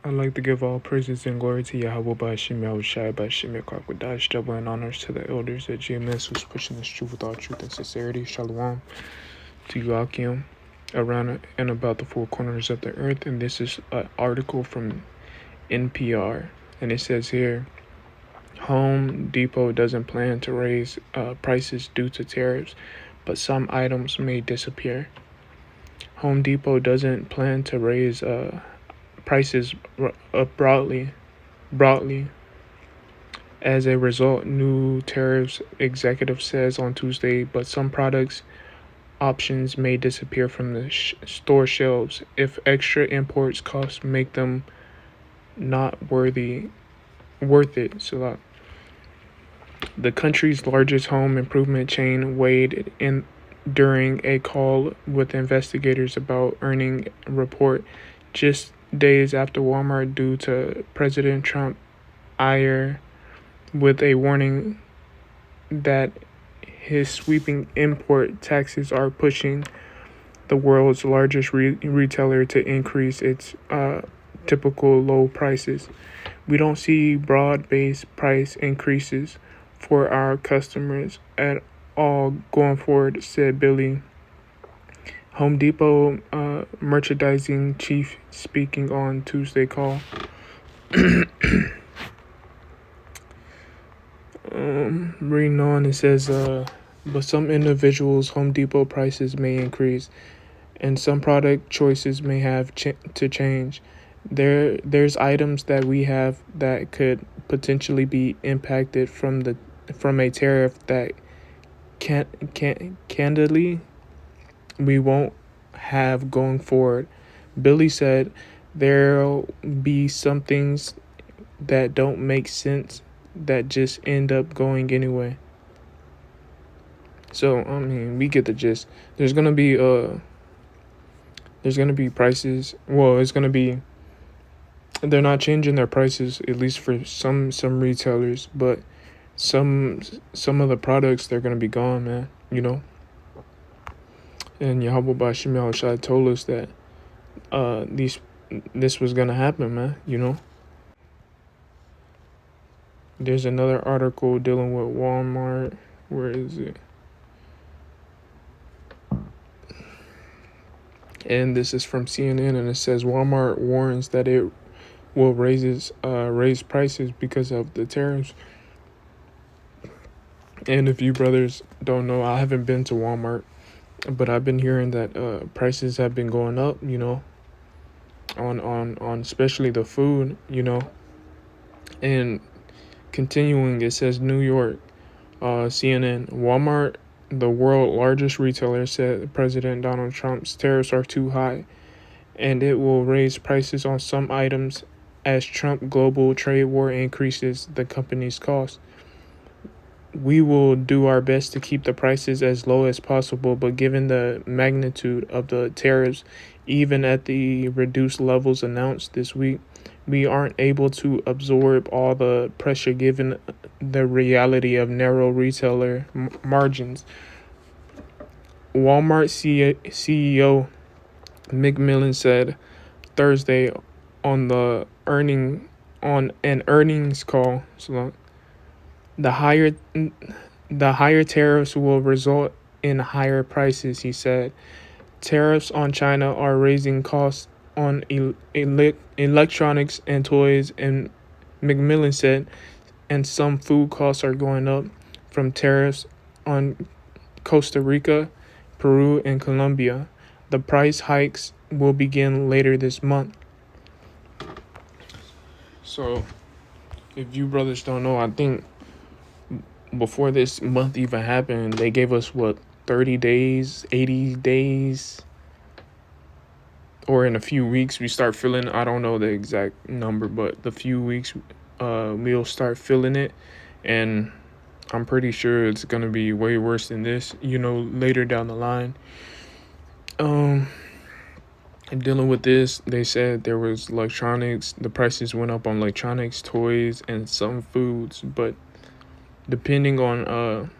I'd like to give all praises and glory to Yahweh by Hashem Yahushai by Hashem Yakwadash, double and honors to the elders at GMS who's pushing this truth with all truth and sincerity. Shalom to you, Akim, around and about the four corners of the earth. And this is an article from NPR, and it says here, Home Depot doesn't plan to raise prices due to tariffs, but some items may disappear. Home Depot doesn't plan to raise prices broadly. As a result, new tariffs, executive says on Tuesday, but some products options may disappear from the store shelves if extra imports costs make them not worth it. So the country's largest home improvement chain weighed in during a call with investigators about earnings report just days after Walmart due to President Trump ire with a warning that his sweeping import taxes are pushing the world's largest retailer to increase its typical low prices. We don't see broad-based price increases for our customers at all going forward, said Billy, Home Depot merchandising chief, speaking on Tuesday call. Reading on, it says, but some individuals' Home Depot prices may increase, and some product choices may have to change. There's items that we have that could potentially be impacted from a tariff that candidly we won't have going forward. Billy said there'll be some things that don't make sense that just end up going anyway. So I mean, we get the gist. There's gonna be prices. Well, it's gonna be. They're not changing their prices, at least for some retailers, but some of the products, they're gonna be gone, man. You know. And Yahweh Bashim Yahushai told us that this was gonna happen, man. You know. There's another article dealing with Walmart. Where is it? And this is from CNN, and it says Walmart warns that it will raise prices because of the tariffs. And if you brothers don't know, I haven't been to Walmart, but I've been hearing that prices have been going up, you know, on especially the food, you know. And continuing, it says New York, CNN, Walmart, the world's largest retailer, said President Donald Trump's tariffs are too high, and it will raise prices on some items as Trump global trade war increases the company's costs. We will do our best to keep the prices as low as possible, but given the magnitude of the tariffs, even at the reduced levels announced this week, we aren't able to absorb all the pressure given the reality of narrow retailer margins. Walmart CEO McMillan said Thursday on an earnings call. So the higher tariffs will result in higher prices, he said. Tariffs on China are raising costs on electronics and toys, and McMillan said, and some food costs are going up from tariffs on Costa Rica, Peru, and Colombia. The price hikes will begin later this month. So, if you brothers don't know, I think before this month even happened, they gave us 30 days, 80 days, or in a few weeks we start feeling, I don't know the exact number, but the few weeks we'll start feeling it, and I'm pretty sure it's gonna be way worse than this, you know, later down the line. Dealing with this, they said there was electronics, the prices went up on electronics, toys, and some foods, but depending on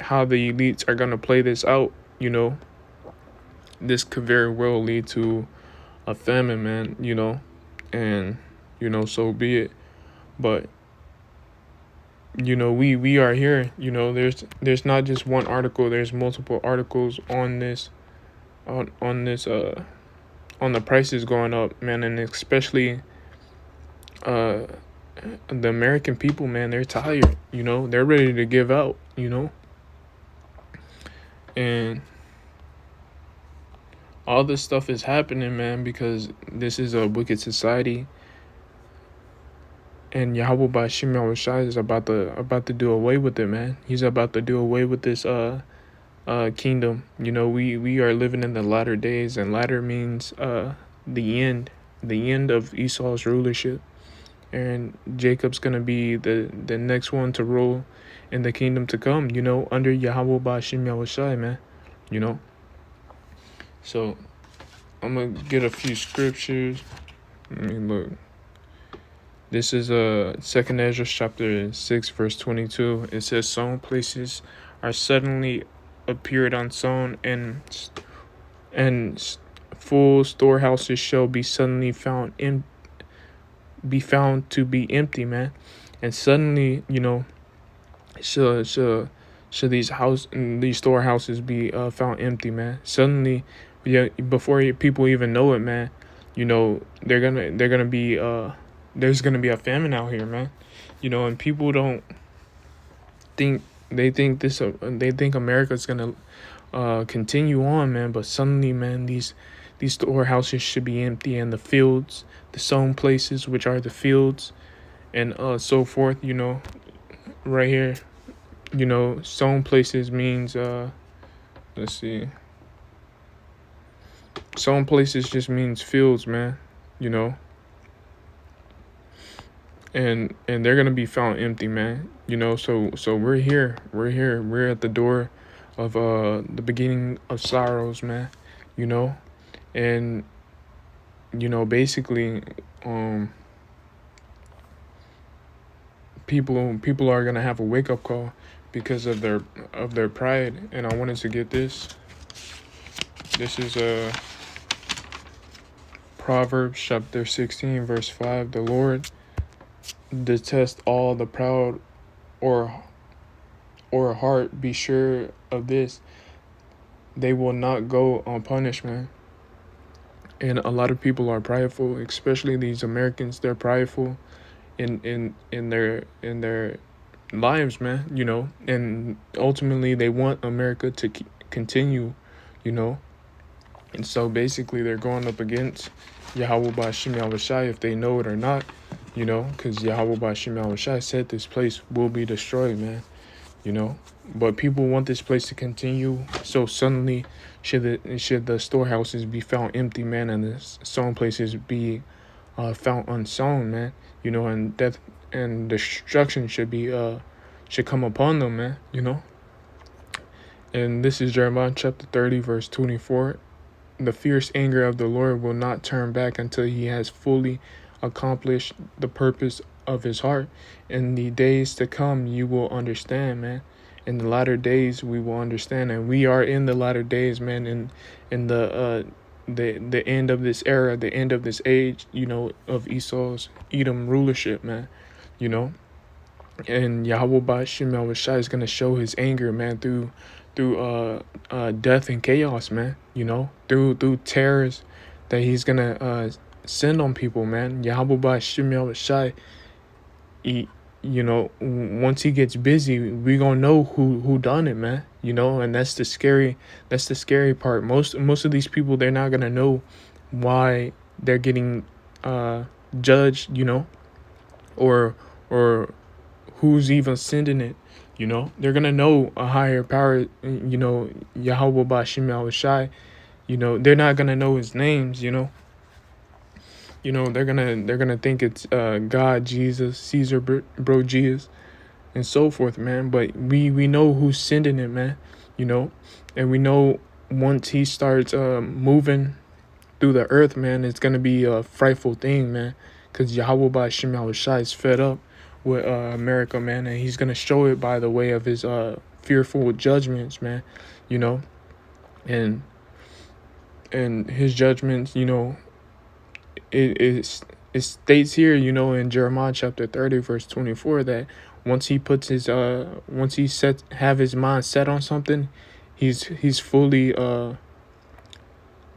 how the elites are gonna play this out, you know, this could very well lead to a famine, man, you know. and so be it. But we are here. There's not just one article. There's multiple articles on this on this on the prices going up, man, and especially uh the American people, man. They're tired. They're ready to give out. And all this stuff is happening, man, because this is a wicked society, and Yahweh Bashim Yahushai is about to do away with it, man. He's about to do away with this kingdom. We are living in the latter days, and latter means the end of Esau's rulership, and Jacob's gonna be the next one to rule in the kingdom to come. Under Yahweh Bashim Yahushai, man. So I'm gonna get a few scriptures. Let me look. This is 2nd Ezra chapter 6 verse 22. It says, "Sown places are suddenly appeared unsown, and full storehouses shall be suddenly found to be empty, man." And suddenly, shall these storehouses be found empty, man. Suddenly, yeah, before people even know it, man. They're gonna be there's gonna be a famine out here, man. And people don't think they think America's gonna continue on, man. But suddenly, man, these storehouses should be empty, and the fields, the sown places, which are the fields, and so forth. Right here. Sown places means let's see. Sown places just means fields, man. And they're gonna be found empty, man. So we're here. We're at the door of the beginning of sorrows, man. And basically, people are gonna have a wake up call because of their pride. And I wanted to get this. This is Proverbs chapter 16 verse 5. The Lord detest all the proud or heart. Be sure of this, they will not go unpunished, man. And a lot of people are prideful, especially these Americans. They're prideful in their lives, man. And ultimately they want America to continue, and so basically they're going up against Yahweh Bashim Yahushai, if they know it or not, because Yahweh Bashim Yahushai said this place will be destroyed, man. But people want this place to continue. So suddenly, should the storehouses be found empty, man, and the sown places be found unsown, man. And death and destruction should come upon them, man. And this is Jeremiah chapter 30 verse 24. The fierce anger of the Lord will not turn back until he has fully accomplished the purpose of his heart. In the days to come, you will understand, man. In the latter days, we will understand, and we are in the latter days, man. In the end of this era, the end of this age, of Esau's Edom rulership, man. And Yahweh Bashim Yahushai is gonna show his anger, man, through death and chaos, man. Through terrors that he's gonna send on people, man. Yahweh Bashim Yahushai, once he gets busy, we gonna know who done it, man. And that's the scary part. Most of these people, they're not gonna know why they're getting judged, or who's even sending it. They're gonna know a higher power, Yahweh Bashim Yahushai. They're not gonna know his names, they're gonna think it's God, Jesus, Caesar, bro, Jesus, and so forth, man. But we know who's sending it, man. And we know once he starts moving through the earth, man, it's gonna be a frightful thing, man. Because Yahweh Bashim Yahushai is fed up with America, man, and he's gonna show it by the way of his fearful judgments, man. And his judgments, it is it states here, in Jeremiah chapter 30, verse 24, that once he have his mind set on something, he's fully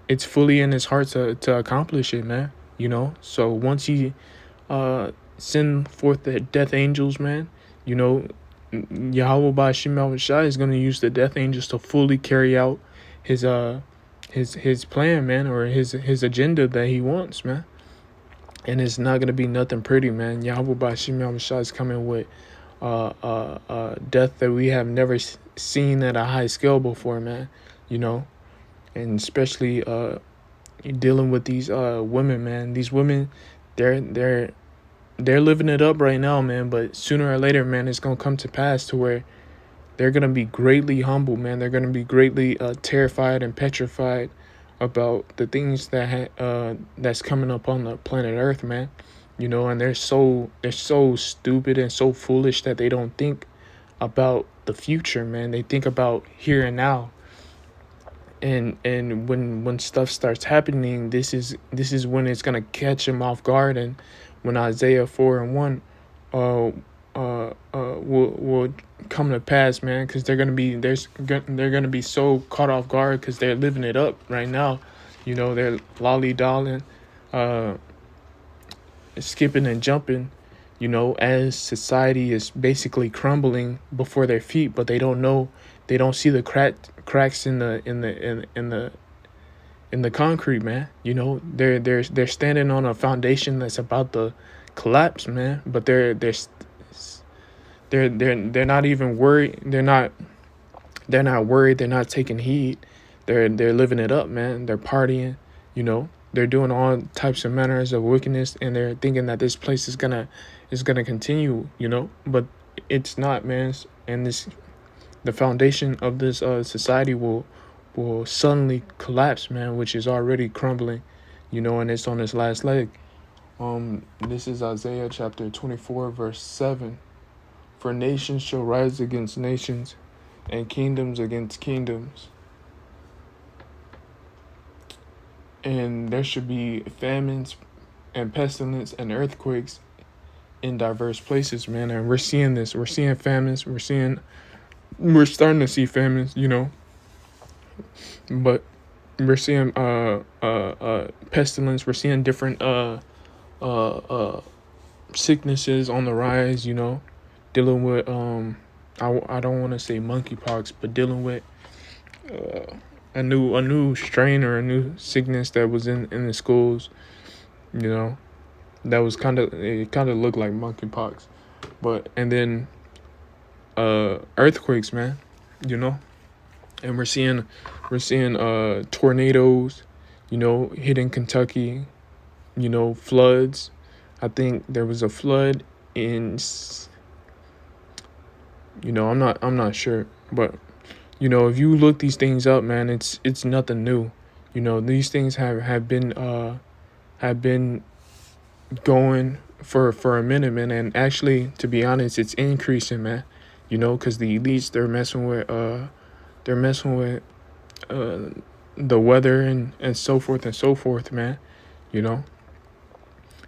it's fully in his heart to accomplish it, man. So once he send forth the death angels, man, you know, Yahweh Bashim Shai is gonna use the death angels to fully carry out his his plan, man, or his agenda that he wants, man. And it's not gonna be nothing pretty, man. Yahweh Bashim Shai is coming with death that we have never seen at a high scale before, man. And especially dealing with these women, man. These women, they're living it up right now, man. But sooner or later, man, it's gonna come to pass to where they're gonna be greatly humbled, man. They're gonna be greatly terrified and petrified about the things that's coming up on the planet Earth, man. And they're so stupid and so foolish that they don't think about the future, man. They think about here and now. And when stuff starts happening, this is when it's gonna catch them off guard. And when Isaiah 4:1 will come to pass, man, because they're gonna be so caught off guard because they're living it up right now. They're lolly-dolling, skipping and jumping, as society is basically crumbling before their feet, but they don't know, they don't see the cracks in the concrete, man. They're standing on a foundation that's about to collapse, man. But they're not even worried. They're not worried. They're not taking heed. They're living it up, man. They're partying. They're doing all types of manners of wickedness, and they're thinking that this place is gonna continue. But it's not, man. And the foundation of this society will suddenly collapse, man, which is already crumbling, and it's on its last leg. This is Isaiah chapter 24, verse 7. For nations shall rise against nations, and kingdoms against kingdoms. And there should be famines and pestilence and earthquakes in diverse places, man. And we're seeing this. We're seeing famines. We're starting to see famines, but we're seeing pestilence. We're seeing different sicknesses on the rise, dealing with I don't want to say monkeypox, but dealing with a new strain or a new sickness that was in the schools, that was kind of looked like monkeypox. And then earthquakes, man, and we're seeing tornadoes, hitting Kentucky, floods. I think there was a flood in, I'm not sure, but if you look these things up, man, it's nothing new. These things have been going for a minute, man. And actually, to be honest, it's increasing, man. Because the elites, they're messing with the weather and so forth, man.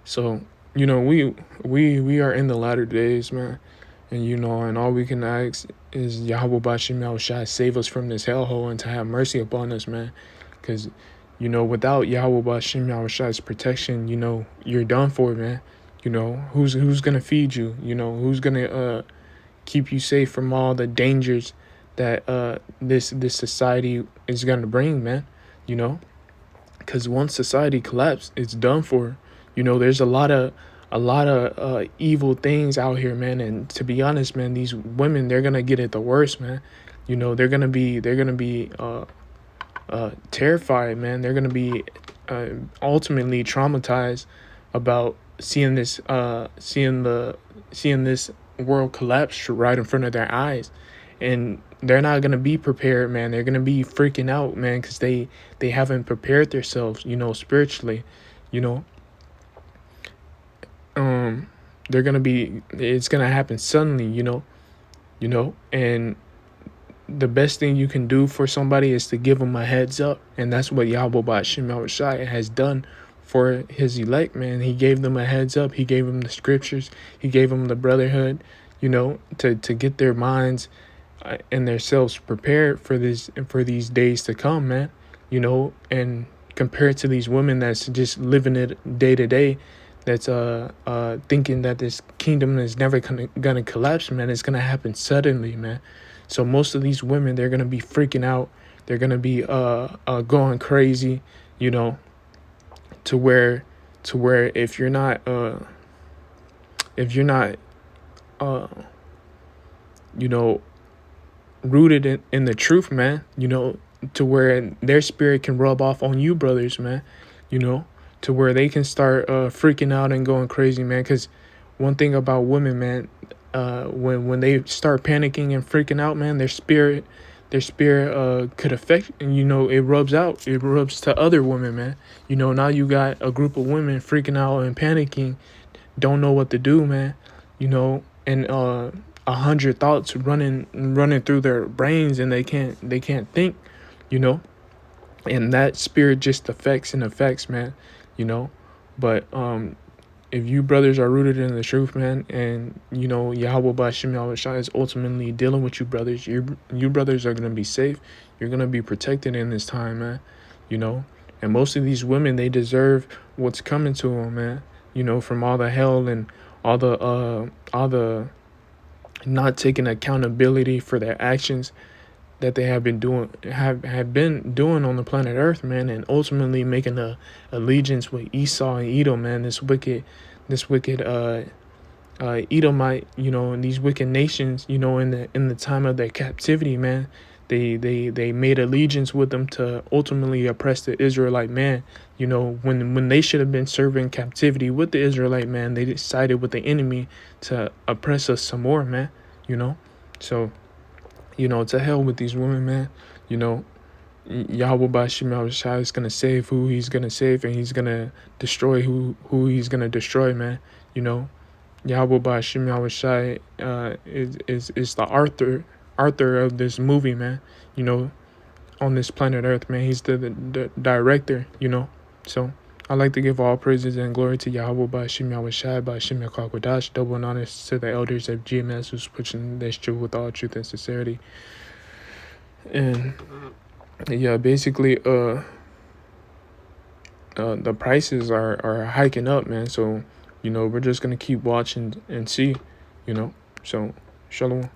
So we are in the latter days, man. And all we can ask is Yahweh Bashim Yahushai save us from this hellhole and to have mercy upon us, man. Because, without Yahweh Bashim Yahushai's protection, you're done for, man. Who's going to feed you? Who's going to keep you safe from all the dangers that this society is going to bring, man? Because once society collapses, it's done for. There's a lot of evil things out here, man. And to be honest, man, these women, they're gonna get it the worst, man. They're gonna be terrified, man. They're gonna be ultimately traumatized about seeing this world collapse right in front of their eyes. And they're not gonna be prepared, man. They're gonna be freaking out, man, because they haven't prepared themselves, spiritually. It's gonna happen suddenly, and the best thing you can do for somebody is to give them a heads up. And that's what Yahweh Bashim Shai has done for his elect, man. He gave them a heads up. He gave them the scriptures. He gave them the brotherhood, to get their minds and themselves prepared for these days to come, man. And compared to these women that's just living it day to day, that's thinking that this kingdom is never gonna collapse, man. It's gonna happen suddenly, man. So most of these women, they're gonna be freaking out. They're gonna be going crazy, you know, to where if you're not uh you know rooted in the truth, man, to where their spirit can rub off on you brothers, man, you know, to where they can start freaking out and going crazy, man. Because one thing about women, man, when they start panicking and freaking out, man, their spirit could affect, and it rubs to other women, man. Now you got a group of women freaking out and panicking, don't know what to do, man, and 100 thoughts running through their brains, and they can't think, you know and that spirit just affects, man. But if you brothers are rooted in the truth, man, and Yahweh Bashim Yahweh Shai is ultimately dealing with you brothers, you brothers are gonna be safe. You're gonna be protected in this time, man. And most of these women, they deserve what's coming to them, man. From all the hell and all the not taking accountability for their actions that they have been doing on the planet Earth, man, and ultimately making a allegiance with Esau and Edom, man. This wicked Edomite, and these wicked nations, in the time of their captivity, man. They made allegiance with them to ultimately oppress the Israelite man. When they should have been serving captivity with the Israelite man, they sided with the enemy to oppress us some more, man. So to hell with these women, man. Yahweh Bashim Yahushua is gonna save who he's gonna save, and he's gonna destroy who he's gonna destroy, man. Yahweh Bashim Yahushua is the Arthur of this movie, man. On this planet Earth, man. He's the director, So I like to give all praises and glory to Yahweh Bashim Yahushua, Bashim Yakwadash, double honors to the elders of GMS who's pushing this truth with all truth and sincerity. And yeah, basically the prices are hiking up, man. So we're just gonna keep watching and see, so shalom.